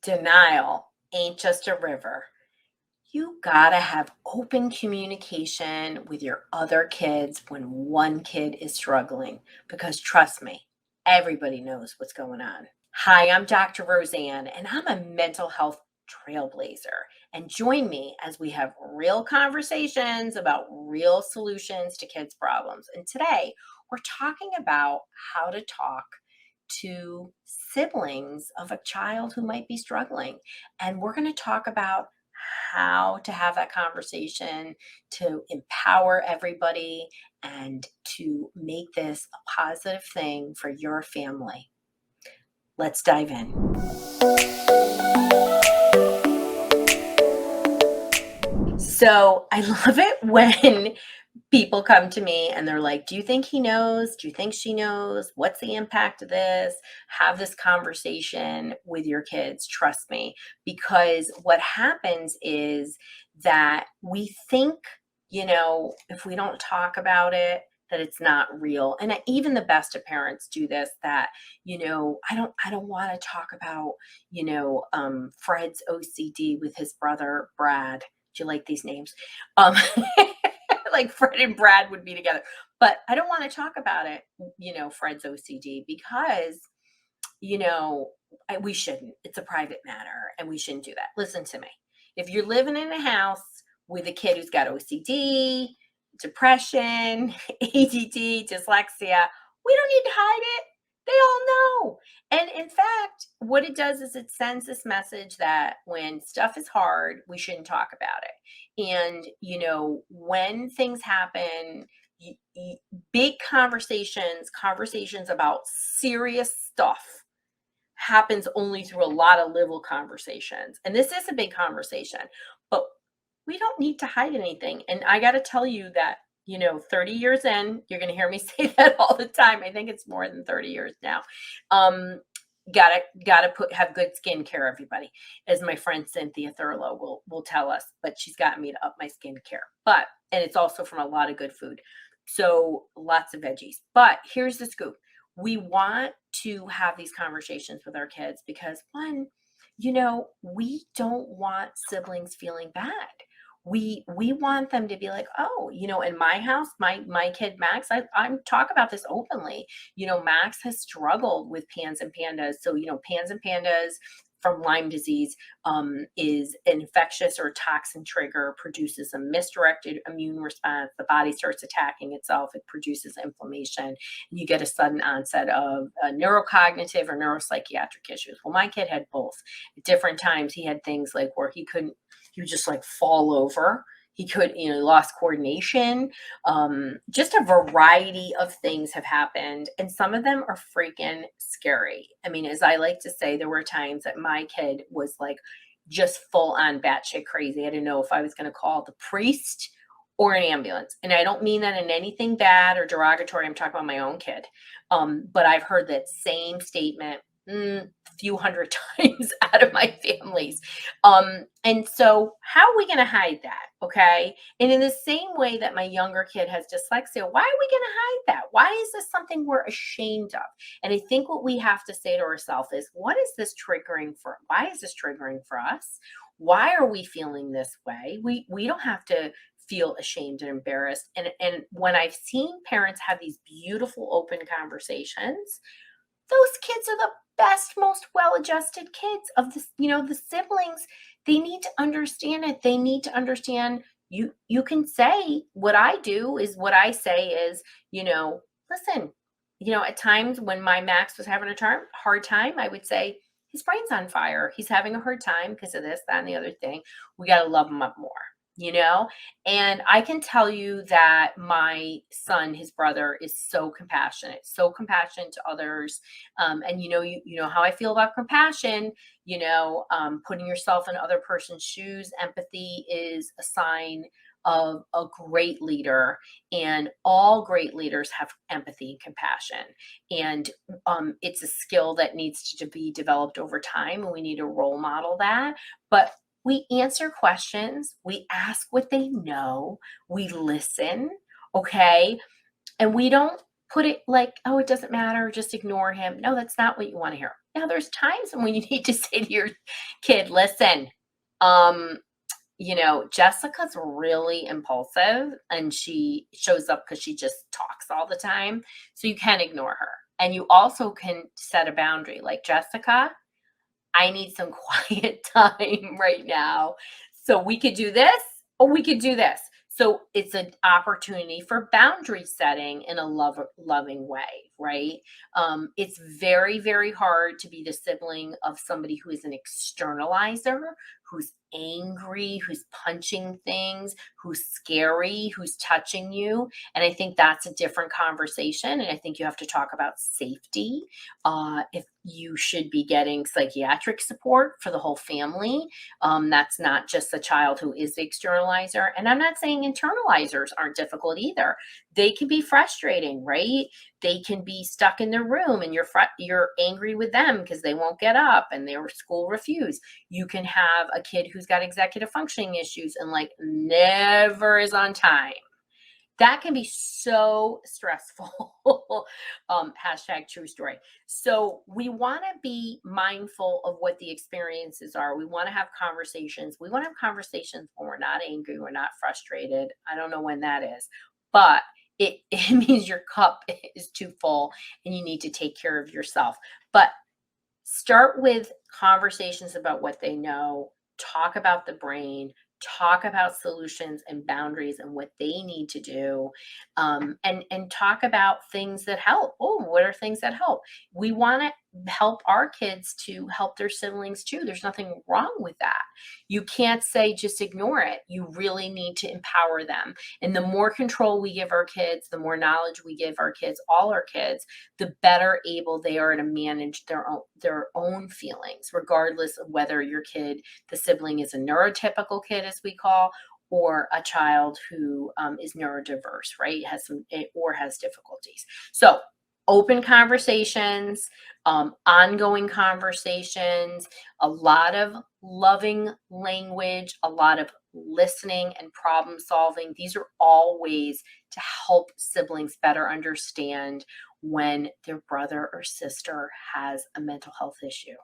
denial ain't just a river. You gotta have open communication with your other kids when one kid is struggling, because trust me, everybody knows what's going on. Hi, I'm Dr. Roseann, and I'm a mental health trailblazer. And join me as we have real conversations about real solutions to kids' problems. And today, we're talking about how to talk to siblings of a child who might be struggling. And we're going to talk about how to have that conversation to empower everybody and to make this a positive thing for your family. Let's dive in. So I love it when people come to me and they're like, do you think he knows? Do you think she knows? What's the impact of this? Have this conversation with your kids. Trust me, because what happens is that we think, if we don't talk about it, that it's not real. And even the best of parents do this, that, I don't want to talk about, Fred's OCD with his brother, Brad. Do you like these names? Like Fred and Brad would be together. But I don't want to talk about it, Fred's OCD, because, we shouldn't. It's a private matter and we shouldn't do that. Listen to me. If you're living in a house with a kid who's got OCD, depression, ADD, dyslexia, we don't need to hide it. They all know. And in fact, what it does is it sends this message that when stuff is hard, we shouldn't talk about it. And, when things happen, big conversations about serious stuff happens only through a lot of little conversations. And this is a big conversation, but we don't need to hide anything. And I got to tell you that, 30 years in, you're going to hear me say that all the time. I think it's more than 30 years now. Gotta have good skincare, everybody, as my friend Cynthia Thurlow will tell us. But she's got me to up my skincare. And it's also from a lot of good food. So lots of veggies. But here's the scoop. We want to have these conversations with our kids because, one, we don't want siblings feeling bad. We want them to be like, oh, in my house, my kid Max, I talk about this openly. Max has struggled with PANS and PANDAS. So, PANS and PANDAS from Lyme disease is an infectious or toxin trigger, produces a misdirected immune response. The body starts attacking itself. It produces inflammation. And you get a sudden onset of neurocognitive or neuropsychiatric issues. Well, my kid had both. At different times, he had things like where he would just like fall over. He lost coordination. Just a variety of things have happened. And some of them are freaking scary. I mean, as I like to say, there were times that my kid was like just full on batshit crazy. I didn't know if I was going to call the priest or an ambulance. And I don't mean that in anything bad or derogatory. I'm talking about my own kid. But I've heard that same statement a few hundred times out of my families. And so how are we going to hide that? Okay. And in the same way that my younger kid has dyslexia, why are we going to hide that? Why is this something we're ashamed of? And I think what we have to say to ourselves is, what is this triggering for? Why is this triggering for us? Why are we feeling this way? We don't have to feel ashamed and embarrassed. And when I've seen parents have these beautiful open conversations, those kids are the best, most well-adjusted kids of the, the siblings. They need to understand it. They need to understand you can say what I do is what I say is, listen, at times when my Max was having a hard time, I would say, his brain's on fire. He's having a hard time because of this, that, and the other thing. We got to love him up more. And I can tell you that my son, his brother, is so compassionate to others. And you know how I feel about compassion, putting yourself in other person's shoes. Empathy is a sign of a great leader, and all great leaders have empathy and compassion. And it's a skill that needs to be developed over time, and we need to role model that. But we answer questions, we ask what they know, we listen, okay? And we don't put it like, oh, it doesn't matter, just ignore him. No, that's not what you want to hear. Now, there's times when you need to say to your kid, listen, um, Jessica's really impulsive and she shows up because she just talks all the time. So you can ignore her. And you also can set a boundary like, Jessica, I need some quiet time right now. So we could do this or we could do this. So it's an opportunity for boundary setting in a loving way, right? It's very, very hard to be the sibling of somebody who is an externalizer, who's angry, who's punching things, who's scary, who's touching you. And I think that's a different conversation. And I think you have to talk about safety, if you should be getting psychiatric support for the whole family. That's not just the child who is the externalizer. And I'm not saying internalizers aren't difficult either. They can be frustrating, right? They can be stuck in their room and you're angry with them because they won't get up and their school refused. You can have a kid who's got executive functioning issues and like never is on time. That can be so stressful. Hashtag true story. So we want to be mindful of what the experiences are. We want to have conversations. We want to have conversations when we're not angry, we're not frustrated. I don't know when that is, but it means your cup is too full and you need to take care of yourself. But start with conversations about what they know, talk about the brain, talk about solutions and boundaries and what they need to do, and talk about things that help. Oh, what are things that help? We want to help our kids to help their siblings too. There's nothing wrong with that. You can't say just ignore it. You really need to empower them. And the more control we give our kids, the more knowledge we give our kids, all our kids, the better able they are to manage their own feelings, regardless of whether your kid, the sibling, is a neurotypical kid, as we call, or a child who is neurodiverse, right? Has difficulties. So open conversations, ongoing conversations, a lot of loving language, a lot of listening and problem solving. These are all ways to help siblings better understand when their brother or sister has a mental health issue.